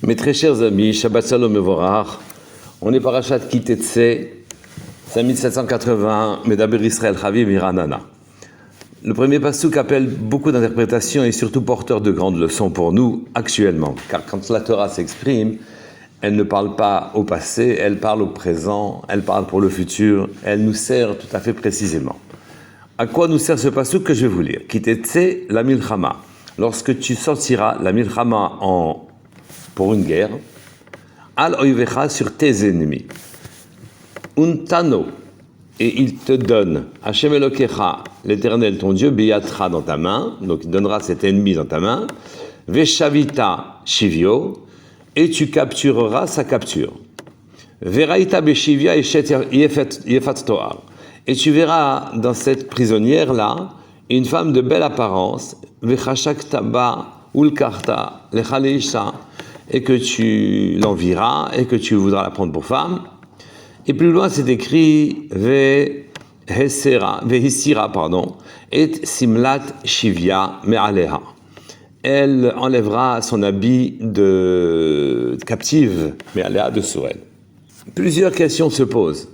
Mes très chers amis, Shabbat Shalom Mevorach, on est parachat Ki Tetse, 5780, Medaber Israël Chaviv Miranana. Le premier passouk appelle beaucoup d'interprétations et surtout porteur de grandes leçons pour nous actuellement, car quand la Torah s'exprime, elle ne parle pas au passé, elle parle au présent, elle parle pour le futur, elle nous sert tout à fait précisément. À quoi nous sert ce passouk que je vais vous lire? Ki Tetse la milchama. Lorsque tu sortiras la milchama pour une guerre, al oivecha sur tes ennemis. Untano, et il te donne, Hashem Elokecha, l'Éternel ton Dieu, biyatra dans ta main, donc il donnera cet ennemi dans ta main, veshavita shivio, et tu captureras sa capture. Veraita beshivia yefat toar, et tu verras dans cette prisonnière-là une femme de belle apparence, vechashak taba ulkarta lechaleisha, et que tu l'envieras et que tu voudras la prendre pour femme. Et plus loin, c'est écrit Vehissira, et simlat shivia me'aleha. Elle enlèvera son habit de captive, me'aleha, de sur elle. Plusieurs questions se posent.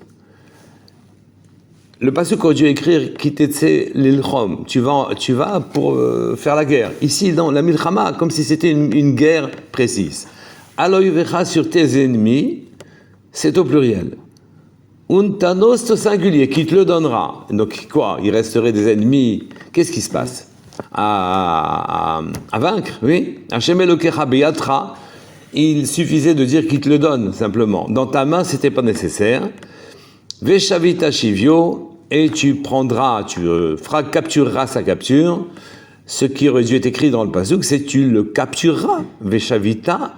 Le passouk aurait dû écrire Ki Tetse lilchom, tu vas pour faire la guerre. Ici, dans la milchama, comme si c'était une guerre précise. Aloyvecha sur tes ennemis, c'est au pluriel. Untanos au singulier, qui te le donnera. Donc quoi? Il resterait des ennemis. Qu'est-ce qui se passe? À vaincre, oui. Hashem Elokecha beyatra, il suffisait de dire qu'il te le donne, simplement. Dans ta main, c'était pas nécessaire. Veshavita shivio, et tu captureras sa capture. Ce qui aurait dû être écrit dans le pasuk, c'est tu le captureras. Veshavita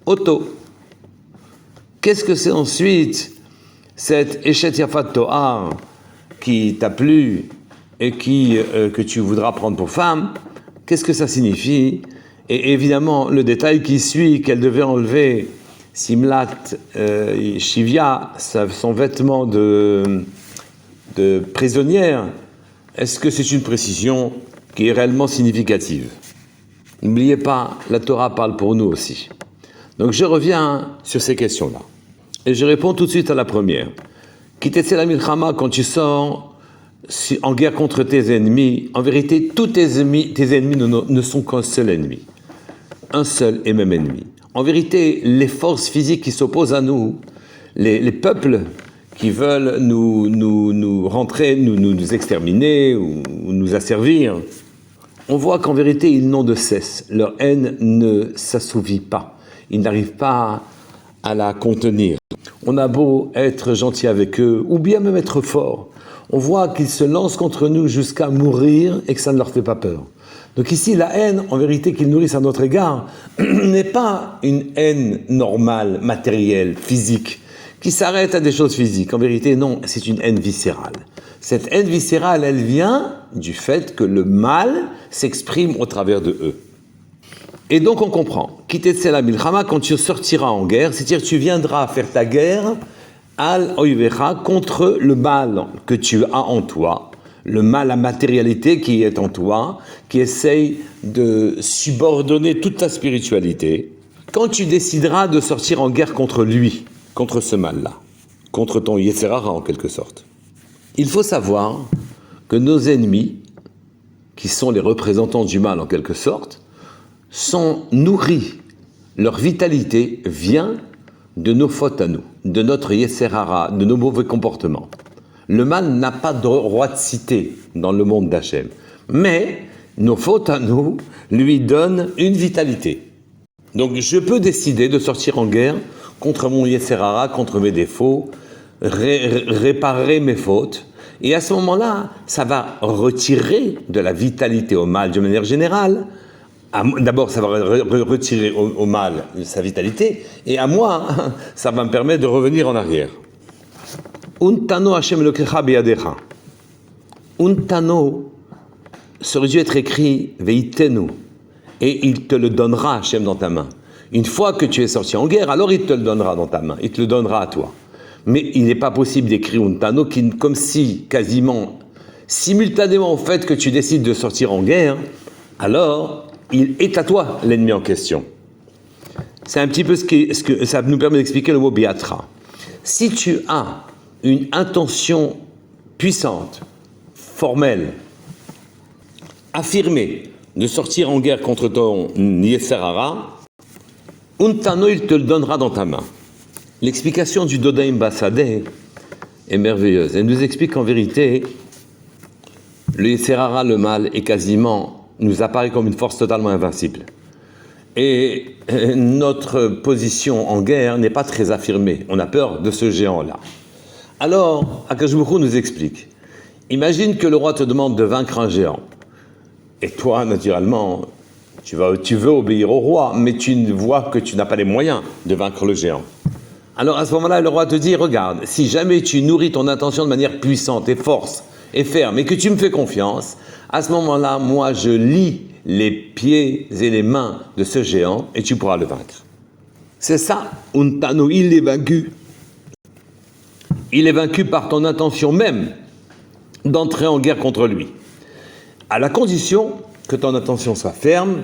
auto. Qu'est-ce que c'est ensuite cette Eshet Yafat Toar qui t'a plu et que tu voudras prendre pour femme? Qu'est-ce que ça signifie? Et évidemment, le détail qui suit, qu'elle devait enlever Simlat Shivia, son vêtement de prisonnière, est-ce que c'est une précision qui est réellement significative? N'oubliez pas, la Torah parle pour nous aussi. Donc je reviens sur ces questions-là. Et je réponds tout de suite à la première. Ki Tetse la milchama, quand tu sors en guerre contre tes ennemis, en vérité, tous tes ennemis ne sont qu'un seul ennemi. Un seul et même ennemi. En vérité, les forces physiques qui s'opposent à nous, les peuples qui veulent nous rentrer, nous exterminer ou nous asservir, on voit qu'en vérité, ils n'ont de cesse. Leur haine ne s'assouvit pas. Ils n'arrivent pas à la contenir. On a beau être gentil avec eux, ou bien même être fort, on voit qu'ils se lancent contre nous jusqu'à mourir et que ça ne leur fait pas peur. Donc ici, la haine, en vérité, qu'ils nourrissent à notre égard, n'est pas une haine normale, matérielle, physique, qui s'arrête à des choses physiques. En vérité, non, c'est une haine viscérale. Cette haine viscérale, elle vient du fait que le mal s'exprime au travers de eux. Et donc on comprend, Ki Tetse la milchama, quand tu sortiras en guerre, c'est-à-dire tu viendras faire ta guerre al oivecha, contre le mal que tu as en toi, le mal, la matérialité qui est en toi, qui essaye de subordonner toute ta spiritualité. Quand tu décideras de sortir en guerre contre lui, contre ce mal-là, contre ton Yetzer Hara en quelque sorte, il faut savoir que nos ennemis, qui sont les représentants du mal en quelque sorte, sont nourris, leur vitalité vient de nos fautes à nous, de notre Yetzer Hara, de nos mauvais comportements. Le mal n'a pas de droit de cité dans le monde d'Hachem, mais nos fautes à nous lui donnent une vitalité. Donc je peux décider de sortir en guerre contre mon Yetzer Hara, contre mes défauts, réparer mes fautes, et à ce moment-là, ça va retirer de la vitalité au mal de manière générale. D'abord, ça va retirer au mal sa vitalité, et à moi, ça va me permettre de revenir en arrière. Untano Hashem Elokecha beyadecha. Untano, ça aurait dû être écrit Veitenu, et il te le donnera, Hashem, dans ta main. Une fois que tu es sorti en guerre, alors il te le donnera dans ta main, il te le donnera à toi. Mais il n'est pas possible d'écrire Untano comme si, quasiment, simultanément au fait que tu décides de sortir en guerre, alors il est à toi l'ennemi en question. C'est un petit peu ce que ça nous permet d'expliquer le mot biatra. Si tu as une intention puissante, formelle, affirmée, de sortir en guerre contre ton Yetzer Hara, Untano, il te le donnera dans ta main. L'explication du Dodaim Basadeh est merveilleuse. Elle nous explique qu'en vérité, le Yetzer Hara, le mal, est quasiment, nous apparaît comme une force totalement invincible. Et notre position en guerre n'est pas très affirmée. On a peur de ce géant-là. Alors, Akadosh Baruch Hu nous explique. Imagine que le roi te demande de vaincre un géant. Et toi, naturellement, tu veux obéir au roi, mais tu vois que tu n'as pas les moyens de vaincre le géant. Alors à ce moment-là, le roi te dit, regarde, si jamais tu nourris ton intention de manière puissante et force et ferme, et que tu me fais confiance, à ce moment-là, moi, je lie les pieds et les mains de ce géant et tu pourras le vaincre. C'est ça, Untano, il est vaincu. Il est vaincu par ton intention même d'entrer en guerre contre lui. À la condition que ton intention soit ferme,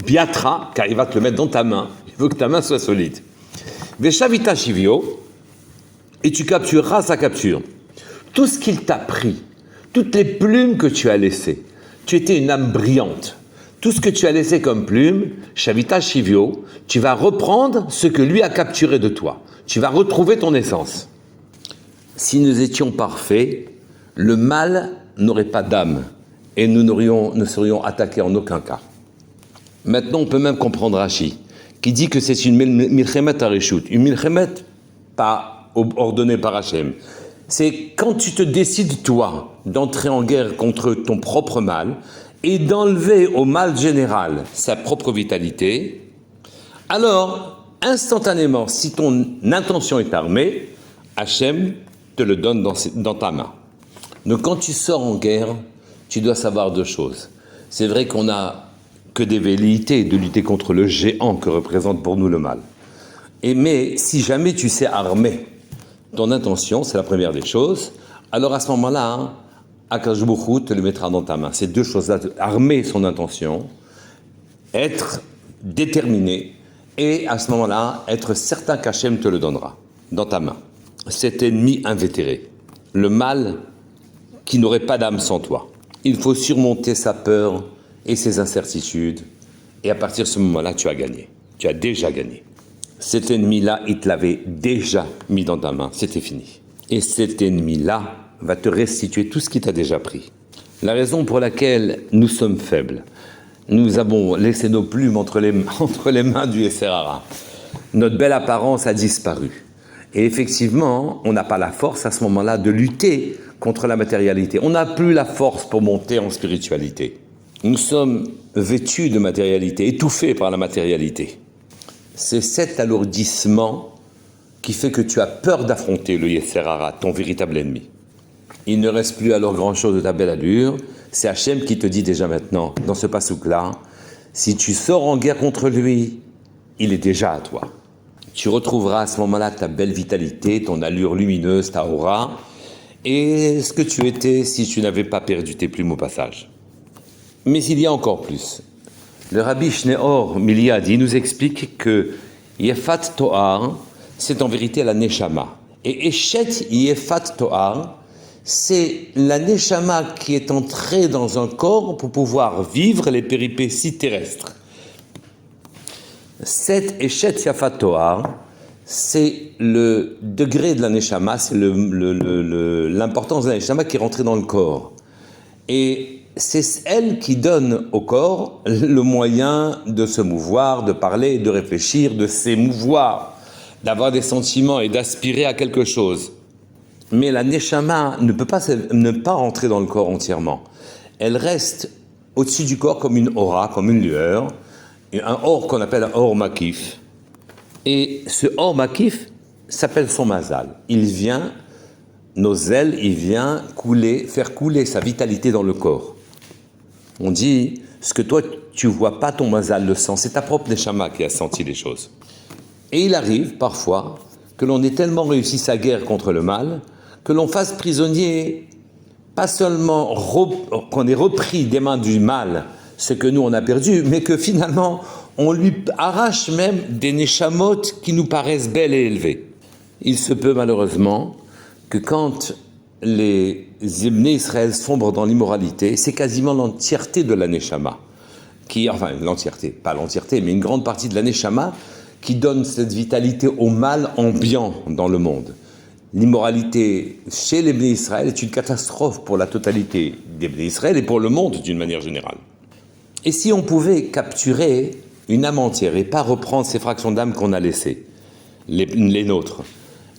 biatra, car il va te le mettre dans ta main. Il veut que ta main soit solide. Veshavita shivio, et tu captureras sa capture. Tout ce qu'il t'a pris, toutes les plumes que tu as laissées, tu étais une âme brillante. Tout ce que tu as laissé comme plume, Shavita Shivio, tu vas reprendre ce que lui a capturé de toi. Tu vas retrouver ton essence. Si nous étions parfaits, le mal n'aurait pas d'âme et nous ne serions attaqués en aucun cas. Maintenant, on peut même comprendre Rashi, qui dit que c'est une milchemet areshut, une milchemet pas ordonnée par Hachem. C'est quand tu te décides, toi, d'entrer en guerre contre ton propre mal et d'enlever au mal général sa propre vitalité, alors, instantanément, si ton intention est armée, Hachem te le donne dans ta main. Donc, quand tu sors en guerre, tu dois savoir deux choses. C'est vrai qu'on n'a que des velléités de lutter contre le géant que représente pour nous le mal. Mais si jamais tu sais armer ton intention, c'est la première des choses, alors à ce moment-là, Akadosh Baruch Hu te le mettra dans ta main. Ces deux choses-là, armer son intention, être déterminé, et à ce moment-là, être certain qu'Hachem te le donnera dans ta main. Cet ennemi invétéré, le mal qui n'aurait pas d'âme sans toi. Il faut surmonter sa peur et ses incertitudes, et à partir de ce moment-là, tu as gagné. Tu as déjà gagné. Cet ennemi-là, il te l'avait déjà mis dans ta main, c'était fini. Et cet ennemi-là va te restituer tout ce qu'il t'a déjà pris. La raison pour laquelle nous sommes faibles, nous avons laissé nos plumes entre les mains du Yetzer Hara. Notre belle apparence a disparu. Et effectivement, on n'a pas la force à ce moment-là de lutter contre la matérialité. On n'a plus la force pour monter en spiritualité. Nous sommes vêtus de matérialité, étouffés par la matérialité. C'est cet alourdissement qui fait que tu as peur d'affronter le Yetzer Hara, ton véritable ennemi. Il ne reste plus alors grand-chose de ta belle allure. C'est Hachem qui te dit déjà maintenant, dans ce pasouk-là, si tu sors en guerre contre lui, il est déjà à toi. Tu retrouveras à ce moment-là ta belle vitalité, ton allure lumineuse, ta aura, et ce que tu étais si tu n'avais pas perdu tes plumes au passage. Mais il y a encore plus. Le Rabbi Shneor Miliad, il nous explique que Yefat Toar, c'est en vérité la Neshama. Et Eshet Yefat Toar, c'est la Neshama qui est entrée dans un corps pour pouvoir vivre les péripéties terrestres. Cet Eshet Yefat Toar, c'est le degré de la Neshama, c'est l'importance de la Neshama qui est rentrée dans le corps. Et c'est elle qui donne au corps le moyen de se mouvoir, de parler, de réfléchir, de s'émouvoir, d'avoir des sentiments et d'aspirer à quelque chose. Mais la Neshama ne peut pas rentrer dans le corps entièrement. Elle reste au-dessus du corps comme une aura, comme une lueur, un or qu'on appelle un or makif. Et ce or makif s'appelle son mazal. Il vient, nos ailes, il vient faire couler sa vitalité dans le corps. On dit, ce que toi, tu vois pas ton mazal, le sang, c'est ta propre neshama qui a senti les choses. Et il arrive, parfois, que l'on ait tellement réussi sa guerre contre le mal, que l'on fasse prisonnier, pas seulement qu'on ait repris des mains du mal ce que nous, on a perdu, mais que finalement, on lui arrache même des neshamot qui nous paraissent belles et élevées. Il se peut malheureusement que quand les Bnei Israël sombrent dans l'immoralité, c'est quasiment l'entièreté de la neshama, enfin l'entièreté, pas l'entièreté, mais une grande partie de la neshama qui donne cette vitalité au mal ambiant dans le monde. L'immoralité chez les Bnei Israël est une catastrophe pour la totalité des Bnei Israël et pour le monde d'une manière générale. Et si on pouvait capturer une âme entière et pas reprendre ces fractions d'âme qu'on a laissées, les nôtres,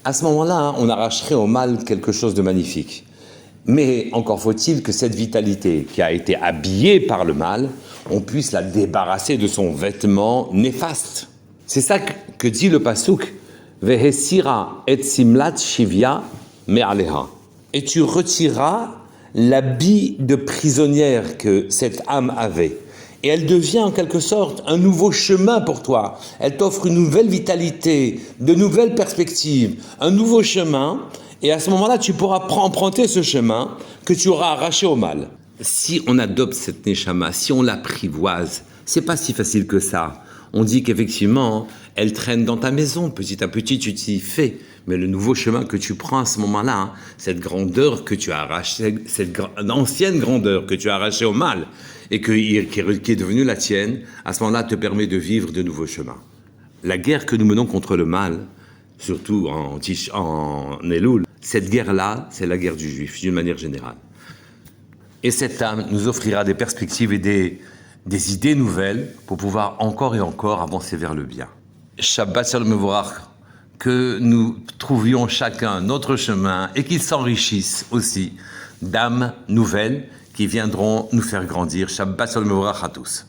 à ce moment-là, on arracherait au mal quelque chose de magnifique. Mais encore faut-il que cette vitalité qui a été habillée par le mal, on puisse la débarrasser de son vêtement néfaste. C'est ça que dit le pasuk, Vehesira et simlat shivya me'aleha. Et tu retireras l'habit de prisonnière que cette âme avait. Et elle devient en quelque sorte un nouveau chemin pour toi. Elle t'offre une nouvelle vitalité, de nouvelles perspectives, un nouveau chemin. Et à ce moment-là, tu pourras emprunter ce chemin que tu auras arraché au mal. Si on adopte cette neshama, si on l'apprivoise, c'est pas si facile que ça. On dit qu'effectivement, elle traîne dans ta maison, petit à petit tu t'y fais. Mais le nouveau chemin que tu prends à ce moment-là, cette grandeur que tu as arrachée, cette ancienne grandeur que tu as arrachée au mal, et qui est devenue la tienne, à ce moment-là te permet de vivre de nouveaux chemins. La guerre que nous menons contre le mal, surtout en Elul, cette guerre-là, c'est la guerre du juif, d'une manière générale. Et cette âme nous offrira des perspectives et des idées nouvelles pour pouvoir encore et encore avancer vers le bien. Shabbat Shalom Mevorach, que nous trouvions chacun notre chemin et qu'ils s'enrichissent aussi d'âmes nouvelles qui viendront nous faire grandir. Shabbat Shalom Mevorach à tous.